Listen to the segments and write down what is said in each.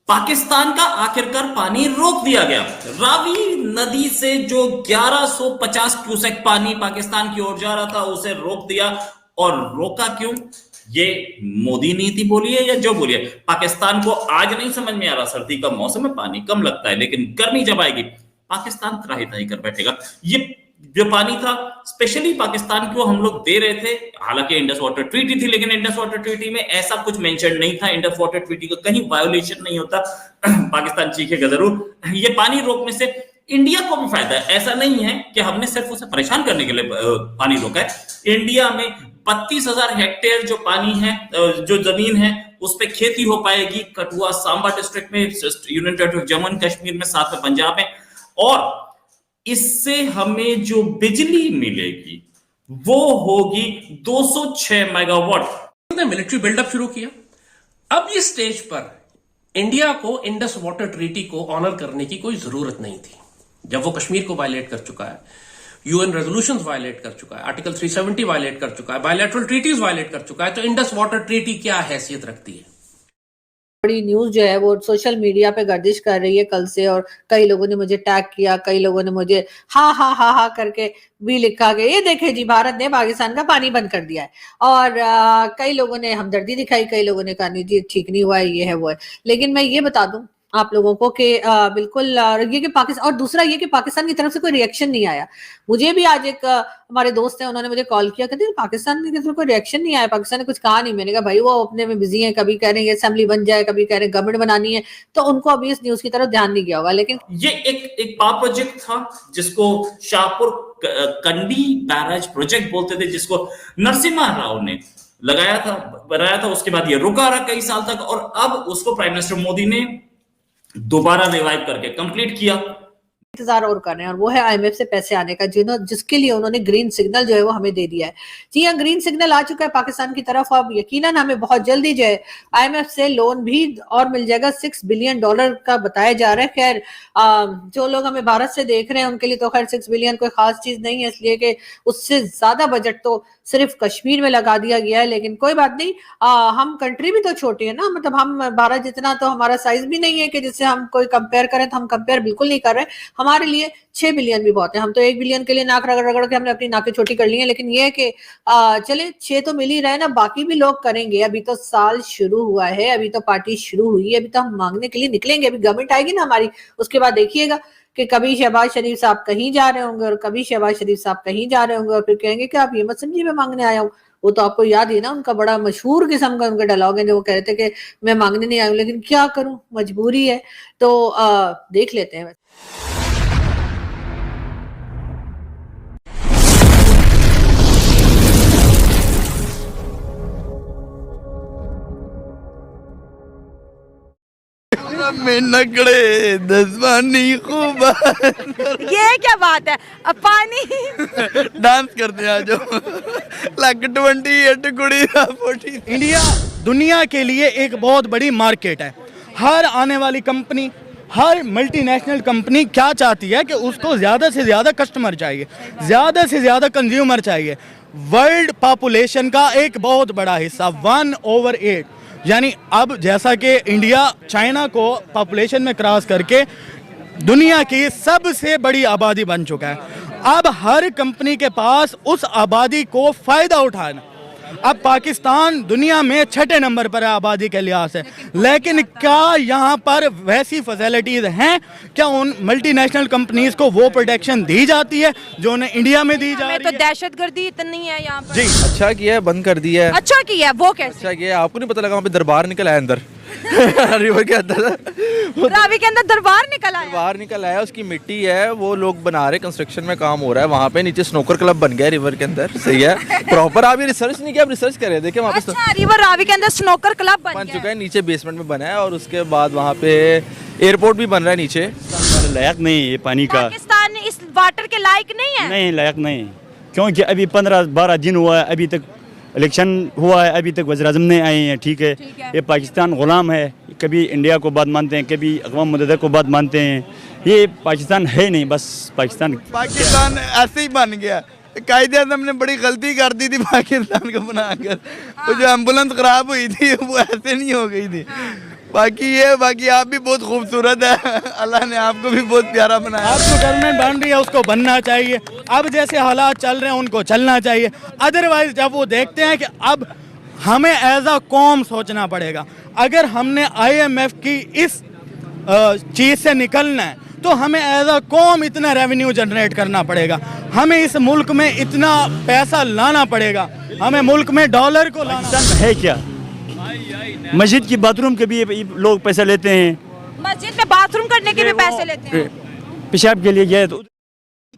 पाकिस्तान का आखिरकार पानी रोक दिया गया। रावी नदी से जो 1150 क्यूसेक पानी पाकिस्तान की ओर जा रहा था उसे रोक दिया। और रोका क्यों? ये मोदी नीति बोलिए या जो बोलिए, पाकिस्तान को आज नहीं समझ में आ रहा। सर्दी का मौसम में पानी कम लगता है, लेकिन गर्मी जब आएगी पाकिस्तान त्राही त्राही कर बैठेगा। ये जो पानी था स्पेशली पाकिस्तान को हम लोग दे रहे थे। हालांकि इंडस वाटर ट्रीटी थी, लेकिन इंडस वाटर ट्रीटी में ऐसा कुछ मेंशन नहीं था। इंडस वाटर ट्रीटी का कहीं वायोलेशन नहीं होता। पाकिस्तान चीखेगा जरूर। ये पानी रोकने से इंडिया को भी फायदा है। ऐसा नहीं है कि हमने सिर्फ उसे परेशान करने के लिए पानी रोका है। इंडिया में 32,000 हेक्टेयर जो पानी है, जो जमीन है, उस पर खेती हो पाएगी। कठुआ सांबा डिस्ट्रिक्ट में, union territory Jammu and Kashmir में, साथ में पंजाब में। और इससे हमें जो बिजली मिलेगी वो होगी 206 मेगावाट। ने मिलिट्री बिल्डअप शुरू किया। अब इस स्टेज पर इंडिया को इंडस वाटर ट्रीटी को ऑनर करने की कोई जरूरत नहीं थी, जब वो कश्मीर को वायलेट कर चुका है, यूएन रेजोल्यूशंस वायलेट कर चुका है, आर्टिकल 370 वायलेट कर चुका है, बायलैटरल ट्रीटीज वायलेट कर चुका है, तो इंडस वाटर ट्रीटी क्या हैसियत रखती है? बड़ी न्यूज जो है वो सोशल मीडिया पे गर्दिश कर रही है कल से, और कई लोगों ने मुझे टैग किया, कई लोगों ने मुझे हा करके भी लिखा कि ये देखे जी भारत ने पाकिस्तान का पानी बंद कर दिया है। और कई लोगों ने हमदर्दी दिखाई, कई लोगों ने कहा नहीं जी ठीक नहीं हुआ है, ये है वो है। लेकिन मैं ये बता दूं आप लोगों को कि बिल्कुल ये कि पाकिस्तान, और दूसरा ये कि पाकिस्तान की तरफ से कोई रिएक्शन नहीं आया। मुझे भी आज एक हमारे दोस्त हैं, उन्होंने मुझे कॉल किया, कहते पाकिस्तान की तरफ कोई रिएक्शन नहीं आया, पाकिस्तान ने कुछ कहा नहीं। मैंने कहा भाई वो अपने में बिजी है, कभी कह रहे हैं असेंबली बन जाए, कभी कह रहे हैं गवर्नमेंट बनानी है, तो उनको अभी इस न्यूज की तरफ ध्यान नहीं गया होगा। लेकिन ये एक पावर प्रोजेक्ट था जिसको शाहपुर कंडी बैराज प्रोजेक्ट बोलते थे, जिसको नरसिम्हा राव ने लगाया था, बनाया था। उसके बाद ये रुका रहा कई साल तक, और अब उसको प्राइम मिनिस्टर मोदी ने दोबारा रिवाइव करके कंप्लीट किया। इंतजार और कर रहे हैं, और वो है आईएमएफ से पैसे आने का, जिसके लिए उन्होंने ग्रीन सिग्नल जो है वो हमें दे दिया है। जी हाँ, ग्रीन सिग्नल आ चुका है पाकिस्तान की तरफ। अब यकीनन हमें बहुत जल्दी जो है आईएमएफ से लोन भी और मिल जाएगा। $6 बिलियन का बताया जा रहा है। खैर जो लोग हमें भारत से देख रहे हैं उनके लिए तो खैर 6 बिलियन कोई खास चीज नहीं है, इसलिए कि उससे ज्यादा बजट तो सिर्फ कश्मीर में लगा दिया गया है। लेकिन कोई बात नहीं, हम कंट्री भी तो छोटी है ना, मतलब हम भारत जितना तो हमारा साइज भी नहीं है कि जिससे हम कोई कंपेयर करें। तो हम कंपेयर बिल्कुल नहीं कर रहे। हमारे लिए 6 बिलियन भी बहुत है। हम तो 1 बिलियन के लिए नाक रगड़ रगड़ के हमने अपनी नाकें छोटी कर ली है। लेकिन ये है कि चले 6 तो मिल ही रहे ना, बाकी भी लोग करेंगे। अभी तो साल शुरू हुआ है, अभी तो पार्टी शुरू हुई है, अभी तो हम मांगने के लिए निकलेंगे। अभी गवर्नमेंट आएगी ना हमारी, उसके बाद देखिएगा कि कभी शहबाज शरीफ साहब कहीं जा रहे होंगे और कभी शहबाज शरीफ साहब कहीं जा रहे होंगे, और फिर कहेंगे कि आप ये मत समझिए मैं मांगने आया हूँ। वो तो आपको याद ही ना, उनका बड़ा मशहूर किस्म का उनका डायलॉग है, जो वो कह रहे थे कि मैं मांगने नहीं आया हूँ, लेकिन क्या करूं, मजबूरी है। तो देख लेते हैं। में नकड़े दसवानी खूब ये क्या बात है? अब पानी डांस करते हैं आज लाख 28 कुड़ी 40। इंडिया दुनिया के लिए एक बहुत बड़ी मार्केट है। हर आने वाली कंपनी, हर मल्टीनेशनल कंपनी क्या चाहती है कि उसको ज़्यादा से ज़्यादा कस्टमर चाहिए, ज़्यादा से ज़्यादा कंज्यूमर चाहिए। वर्ल्ड पॉपुलेशन का एक बहुत बड़ा हिस्सा 1/8, यानी अब जैसा कि इंडिया चाइना को पॉपुलेशन में क्रॉस करके दुनिया की सबसे बड़ी आबादी बन चुका है। अब हर कंपनी के पास उस आबादी को फ़ायदा उठाना। अब पाकिस्तान दुनिया में 6ठे नंबर पर है आबादी के लिहाज से, लेकिन क्या यहाँ पर वैसी फैसिलिटीज़ हैं? क्या उन मल्टीनेशनल कंपनीज को वो प्रोटेक्शन दी जाती है जो उन्हें इंडिया में दी जा रही तो है? दहशतगर्दी इतनी है यहाँ पर। जी अच्छा किया है, बंद कर दिया है। अच्छा किया है, वो कैसे? अच्छा किया है, आपको नहीं पता लगा वहाँ पे दरबार निकल आया अंदर रिवर के अंदर रावी के अंदर दरबार निकल आया। दरबार निकल आया, उसकी मिट्टी है, वो लोग बना रहे, कंस्ट्रक्शन में काम हो रहा है वहाँ पे। नीचे स्नोकर क्लब बन गया रिवर के अंदर। सही है, प्रॉपर। आप ये रिसर्च नहीं किया, आप रिसर्च करें, देखिए वहाँ पे अच्छा, रिवर रावी के अंदर स्नोकर क्लब बन बन गया चुका है। नीचे बेसमेंट में बना है, और उसके बाद वहाँ पे एयरपोर्ट भी बन रहा है नीचे। लायक नहीं है ये पानी का। पाकिस्तान इस वाटर के लायक नहीं है। नहीं, लायक नहीं, क्योंकि अभी 15-12 दिन हुआ है, अभी तक इलेक्शन हुआ है, अभी तक वज़ीर-ए-आज़म नहीं आए हैं। ठीक है, ये पाकिस्तान गुलाम है, कभी इंडिया को बात मानते हैं, कभी अक़वाम मुत्तहिदा को बात मानते हैं। ये पाकिस्तान है नहीं, बस पाकिस्तान ऐसे ही बन गया। कायदे-ए-आज़म ने बड़ी गलती कर दी थी पाकिस्तान को बनाकर। वो जो एम्बुलेंस खराब हुई थी वो ऐसे नहीं हो गई थी, बाकी आप भी बहुत खूबसूरत है, अल्लाह ने आपको भी बहुत प्यारा बनाया। आप जो गवर्नमेंट बन रही है उसको बनना चाहिए, अब जैसे हालात चल रहे हैं उनको चलना चाहिए। अदरवाइज जब वो देखते हैं कि अब हमें एज अ कौम सोचना पड़ेगा, अगर हमने IMF की इस चीज़ से निकलना है तो हमें एज अ कौम इतना रेवेन्यू जनरेट करना पड़ेगा, हमें इस मुल्क में इतना पैसा लाना पड़ेगा, हमें मुल्क में डॉलर को लाना है क्या? मस्जिद की बाथरूम के भी लोग पैसे लेते हैं, मस्जिद में बाथरूम करने के भी पैसे लेते हैं। पेशाब के लिए गए तो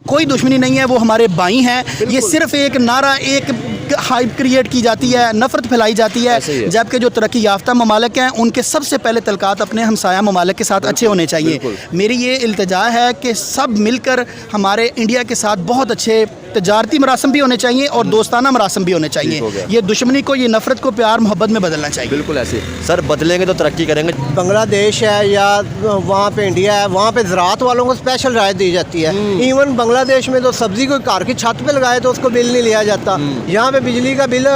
कोई दुश्मनी नहीं है, वो हमारे भाई हैं। ये सिर्फ एक नारा, एक हाइप क्रिएट की जाती है, नफरत फैलाई जाती है, जबकि जो तरक्की याफ्ता ममालिक हैं उनके सबसे पहले तलकात अपने हमसाया ममालिक के साथ अच्छे होने चाहिए। मेरी ये इल्तिजा है कि सब मिलकर हमारे इंडिया के साथ बहुत अच्छे तजारती मरासम भी होने चाहिए और दोस्ताना मरासम भी होने चाहिए। ये दुश्मनी को, ये नफरत को प्यार मोहब्बत में बदलना चाहिए। बिल्कुल ऐसे सर, बदलेंगे तो तरक्की करेंगे। बांग्लादेश है या वहाँ पे इंडिया है, वहाँ पे ज़राअत वालों को स्पेशल राहत दी जाती है। इवन बांग्लादेश में तो सब्जी कोई कार की छत पे लगाए तो उसको बिल नहीं लिया जाता। यहाँ पे बिजली का बिल,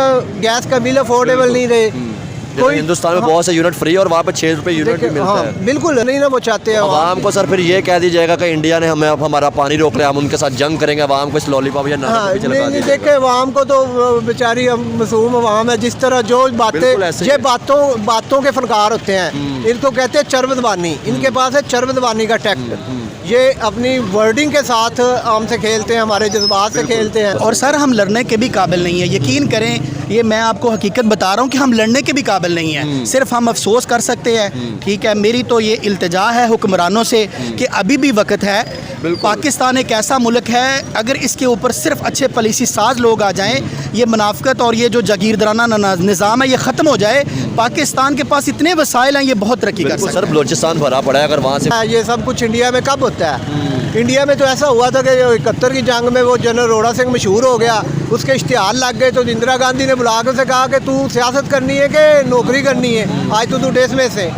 गैस का बिल अफोर्डेबल नहीं रहे। कोई हिंदुस्तान में बहुत से यूनिट फ्री और वहाँ पे 6 रुपए यूनिट भी मिलता है। बिल्कुल नहीं ना, वो चाहते हैं आवाम को सर फिर ये कह दी जाएगा कि इंडिया ने हमें अब हमारा पानी रोक लिया, हम उनके साथ जंग करेंगे, आवाम को इस लॉलीपॉप या नहीं देखे। आवाम को तो बेचारी मासूम आवाम है, जिस तरह जो बातें ये बातों के फनकार होते हैं, इनको कहते हैं चरबदबानी। इनके पास है चरबदबानी का टैक्ट, ये अपनी वर्डिंग के साथ आम से खेलते हैं, हमारे जज्बात से खेलते हैं। और सर हम लड़ने के भी काबिल नहीं है, यकीन करें, ये मैं आपको हकीकत बता रहा हूँ कि हम लड़ने के भी काबिल नहीं है, सिर्फ हम अफसोस कर सकते हैं। ठीक है, मेरी तो ये इल्तिजा है हुक्मरानों से कि अभी भी वक्त है। पाकिस्तान एक ऐसा मुल्क है, अगर इसके ऊपर सिर्फ अच्छे पॉलिसी साज लोग आ जाएं, ये मुनाफिकत और ये जो जागीरदाराना निज़ाम है ये ख़त्म हो जाए, पाकिस्तान के पास इतने वसाइल हैं, ये बहुत तरक्की कर सकते हैं। सर बलोचिस्तान भरा पड़ा है, अगर वहाँ से ये सब कुछ इंडिया में कब होता है? इंडिया में तो ऐसा हुआ था कि 71 की जंग में वो जनरल रोड़ा सिंह मशहूर हो गया, उसके इश्तिहार लग गए तो इंदिरा गांधी ने बुला कर से कहा कि तू सियासत करनी है कि नौकरी करनी है, आज तो तू देश में से।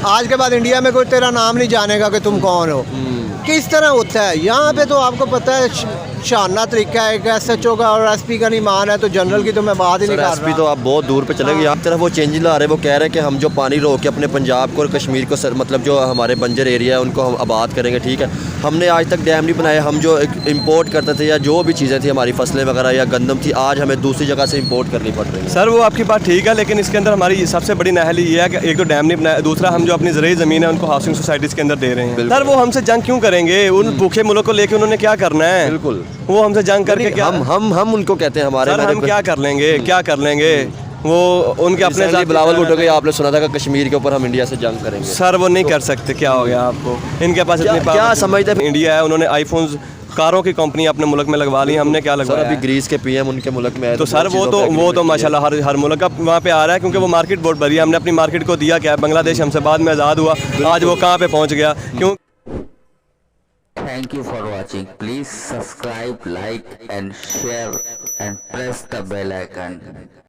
आज के बाद इंडिया में कोई तेरा नाम नहीं जानेगा कि तुम कौन हो। किस तरह होता है यहाँ पे, तो आपको पता है शाना तरीका है। SHO का और SP का नहीं मान है तो जनरल की तो मैं बात ही नहीं कर रहा। SP तो आप बहुत दूर पे चले गए। यहाँ तरफ वो चेंजिंग ला रहे हैं, वो कह रहे हैं कि हम जो पानी रोक के अपने पंजाब को और कश्मीर को सर, मतलब जो हमारे बंजर एरिया है उनको हम आबाद करेंगे। ठीक है, हमने आज तक डैम नहीं बनाए, हम जो इम्पोर्ट करते थे या जो भी चीज़ें थी हमारी फसलें वगैरह या गंदम थी, आज हमें दूसरी जगह से इम्पोर्ट करनी पड़ रही है। सर वो आपकी बात ठीक है, लेकिन इसके अंदर हमारी सबसे बड़ी नाअहली ये है कि एक तो डैम नहीं बनाया, दूसरा हम जो अपनी ज़रूरी ज़मीन है उनको हाउसिंग सोसाइटीज़ के अंदर दे रहे हैं। सर वो हमसे जंग क्यों करेंगे? उन भूखे मुल्कों को लेके उन्होंने क्या करना है? बिल्कुल, वो हमसे जंग करके क्या हम उनको कहते हैं हमारे सर हम क्या कर लेंगे? वो उनके अपने बिलावल भुट्टो के आपने सुना था कि कश्मीर के ऊपर हम इंडिया से जंग करेंगे। सर वो नहीं कर सकते। क्या हो गया आपको? इनके पास इतनी क्या समझते हैं? इंडिया है, उन्होंने आईफोन्स कारों की कंपनी अपने मुल्क में लगवा ली, हमने क्या लगवाया? अभी ग्रीस के PM उनके मुल्क में है, तो सर वो तो माशाल्लाह हर मुल्क का वहाँ पे आ रहा है, क्योंकि वो मार्केट बहुत बड़ी है। हमने अपनी मार्केट को दिया क्या? बांग्लादेश हमसे बाद में आज़ाद हुआ, आज वो कहाँ पे पहुँच गया? क्यों? Thank you for watching. Please subscribe, like and share and press the bell icon.